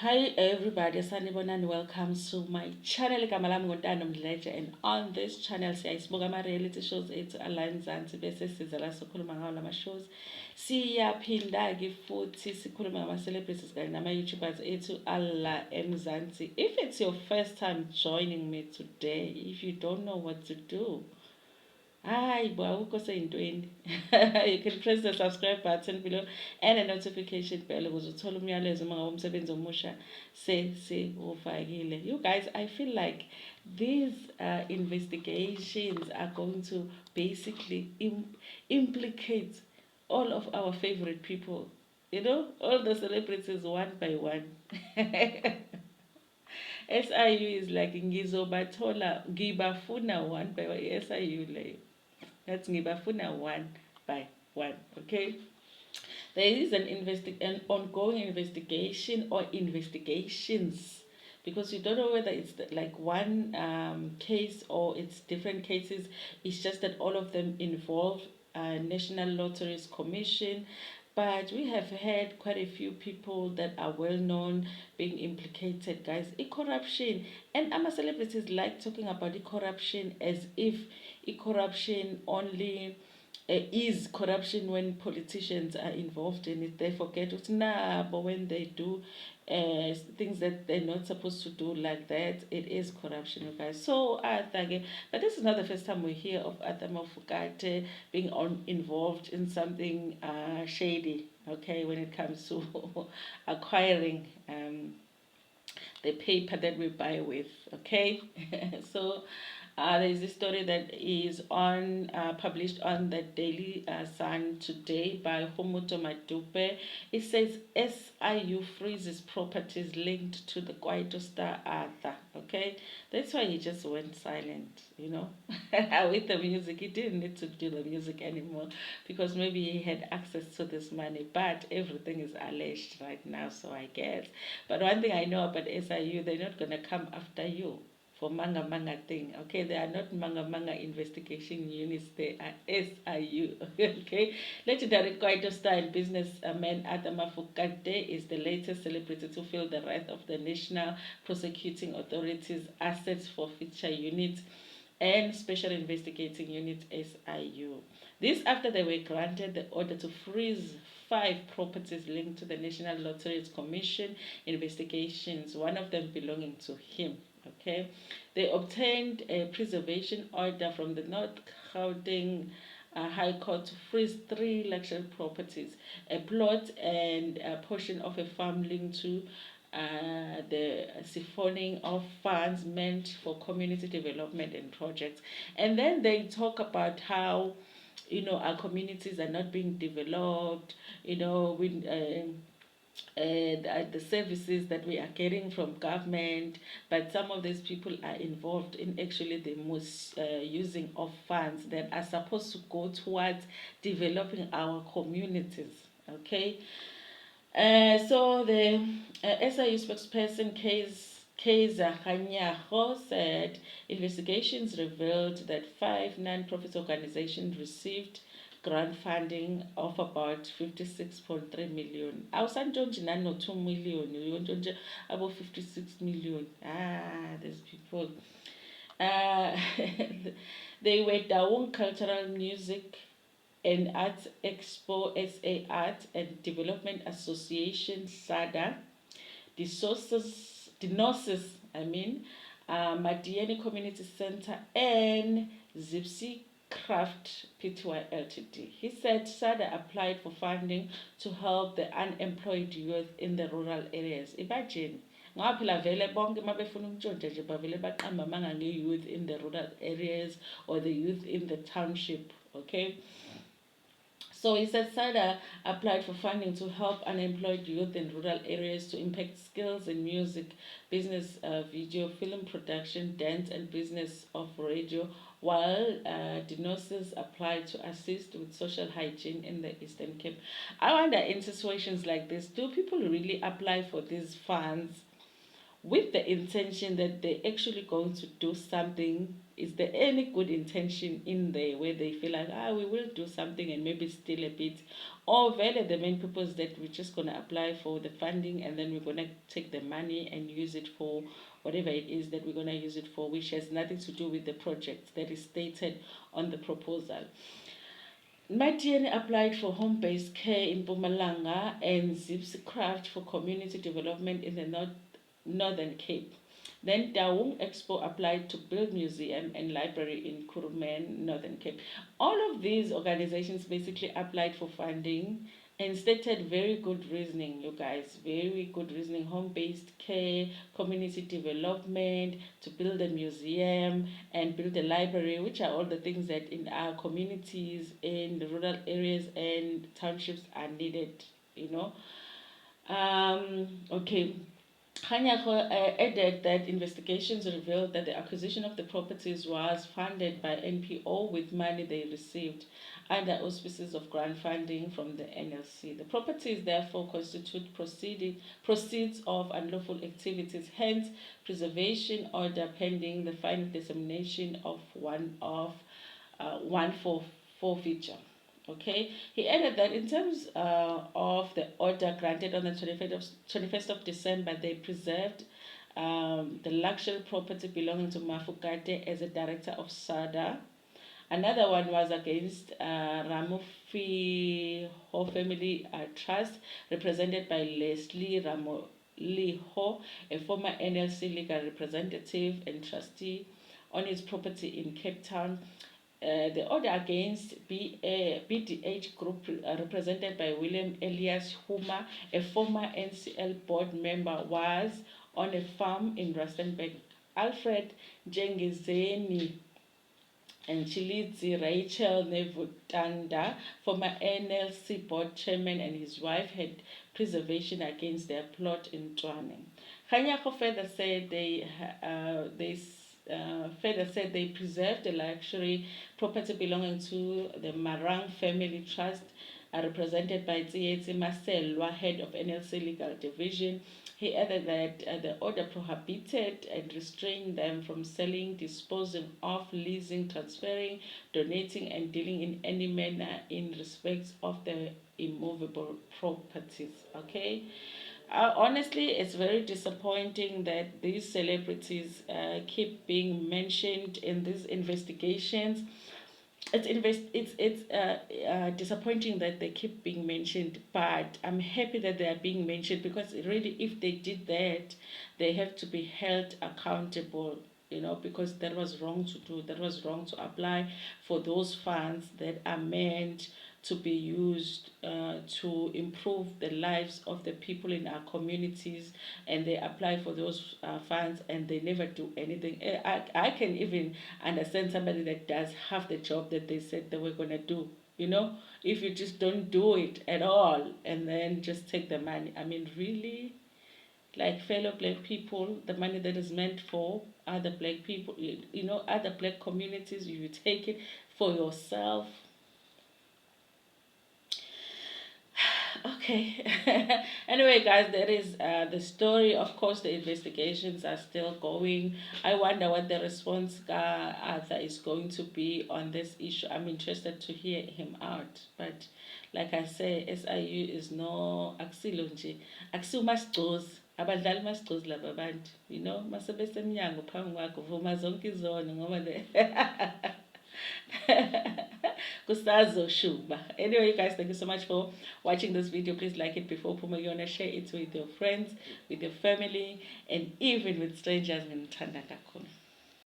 Hi everybody, sanibonani, welcome to my channel. Igama lami Ntando Mdletshe, and on this channel siyasibuka ama-reality shows ethu ala Mzansi bese siza la sikhuluma ngawo lama shows. Siyaphinda-ke futhi sikhuluma ngama-celebrities kanye nama-YouTubers ethu ala eMzansi. If it's your first time joining me today, if you don't know what to do, hi, awukho seyintweni. You can press the subscribe button below and the notification bell ukuze uthole umyalezo uma ngabe umsebenzi omusha sewufakile. You guys, I feel like these investigations are going to basically implicate all of our favorite people. You know, all the celebrities one by one. SIU is like ngizobathola ngibafuna one by one. SIU leyo. That's ngibafuna one by one. Okay. There is an ongoing investigation or investigations, because you don't know whether it's like one case or it's different cases. It's just that all of them involve National Lotteries Commission. But we have had quite a few people that are well known being implicated, guys. Corruption, and our celebrities like talking about the corruption as if corruption only is corruption when politicians are involved in it. They forget it now, but when they do things that they're not supposed to do like that, it is corruption, you guys. So but this is not the first time we hear of Mafokate being involved in something shady. Okay, when it comes to acquiring the paper that we buy with. Okay, so there is a story that is published on the Daily Sun today by Homuto Madupe. It says SIU freezes properties linked to the Kwaito star Arthur. Okay, that's why he just went silent. With the music, he didn't need to do the music anymore because maybe he had access to this money. But everything is alleged right now, so I guess. But one thing I know about SIU, they're not gonna come after you for manga thing. Okay, they are not manga investigation units, they are SIU. Okay, legendary Kwaito style businessman Adam Mafokate is the latest celebrity to feel the wrath of the National Prosecuting Authority's Assets Forfeiture Unit and Special Investigating Unit SIU. This after they were granted the order to freeze 5 properties linked to the National Lotteries Commission investigations, one of them belonging to him. Okay, they obtained a preservation order from the North Gauteng High Court to freeze 3 luxury properties, a plot and a portion of a farm linked to the siphoning of funds meant for community development and projects. And then they talk about how our communities are not being developed. The services that we are getting from government, but some of these people are involved in actually the most using of funds that are supposed to go towards developing our communities. Okay, so the SIU spokesperson Keza Hanyaho said investigations revealed that 5 non-profit organizations received grant funding of about 56.3 million. Awusantshontshe nano 2 million, uyontshontshe about 56 million. These people. Uh, they were down cultural music and Arts Expo SA Art and Development Association SADA, Dinosis, Madieni Community Center, and Zipsy Craft Pty Ltd. He said SADA applied for funding to help the unemployed youth in the rural areas. Imagine. Ngoba phela vele bonke mabefuna ukutshontsha nje bavele baqamba manga nge-youth in the rural areas or the youth in the township. Okay. So he said SADA applied for funding to help unemployed youth in rural areas to impact skills in music, business, video, film production, dance, and business of radio, while Dinosis applied to assist with social hygiene in the Eastern Cape. I wonder, in situations like this, do people really apply for these funds with the intention that they're actually going to do something. Is there any good intention in there where they feel like, we will do something and maybe steal a bit? Or really the main purpose that we're just going to apply for the funding and then we're going to take the money and use it for whatever it is that we're going to use it for, which has nothing to do with the project that is stated on the proposal. Matian applied for home-based care in Mpumalanga and Zips Craft for community development in the Northern Cape. Then Daung Expo applied to build museum and library in Kuruman, Northern Cape. All of these organizations basically applied for funding and stated very good reasoning, you guys. Very good reasoning. Home-based care, community development, to build a museum and build a library, which are all the things that in our communities, in the rural areas and townships are needed, you know. Okay. Kganyago added that investigations revealed that the acquisition of the properties was funded by NPO with money they received under auspices of grant funding from the NLC. The properties therefore constitute proceeds of unlawful activities, hence preservation order pending the final determination of one for forfeiture. Okay, he added that in terms of the order granted on the 21st of December, they preserved the luxury property belonging to Mafokate as a director of SADA. Another one was against Ramofi Ho Family Trust, represented by Leslie Ramoliho, a former NLC legal representative and trustee, on his property in Cape Town. The order against BDH Group, represented by William Elias Huma, a former NCL board member, was on a farm in Rustenburg. Alfred Jengezeni and Chilidzi Rachel Nevutanda, former NLC board chairman, and his wife had preservation against their plot in Tshwane. Kganyago further said they preserved the luxury property belonging to the Marang Family Trust, represented by Tsietsi Maselwa, head of NLC Legal Division. He added that the order prohibited and restrained them from selling, disposing of, leasing, transferring, donating, and dealing in any manner in respect of the immovable properties. Okay. Honestly, it's very disappointing that these celebrities keep being mentioned in these investigations. It's disappointing that they keep being mentioned, but I'm happy that they are being mentioned, because really, if they did that, they have to be held accountable. Because that was wrong to do. That was wrong to apply for those funds that are meant to be used to improve the lives of the people in our communities, and they apply for those funds and they never do anything. I can even understand somebody that does half the job that they said they were going to do. If you just don't do it at all and then just take the money. I mean, really? Like, fellow black people, the money that is meant for other black people, other black communities, you take it for yourself. Okay. Anyway, guys, that is the story. Of course, the investigations are still going. I wonder what the response Arthur is going to be on this issue. I'm interested to hear him out. But like I say, SIU is no akusilo nje. Akusiwo masigcozi. Abadlali masigcozi laba bantu. Masebesemnyango phambi kwakho vuma zonke izono ngoba kusazoshuba. Anyway, guys, thank you so much for watching this video. Please like it before Pumayona. Share it with your friends, with your family, and even with strangers. Ntando kakhulu.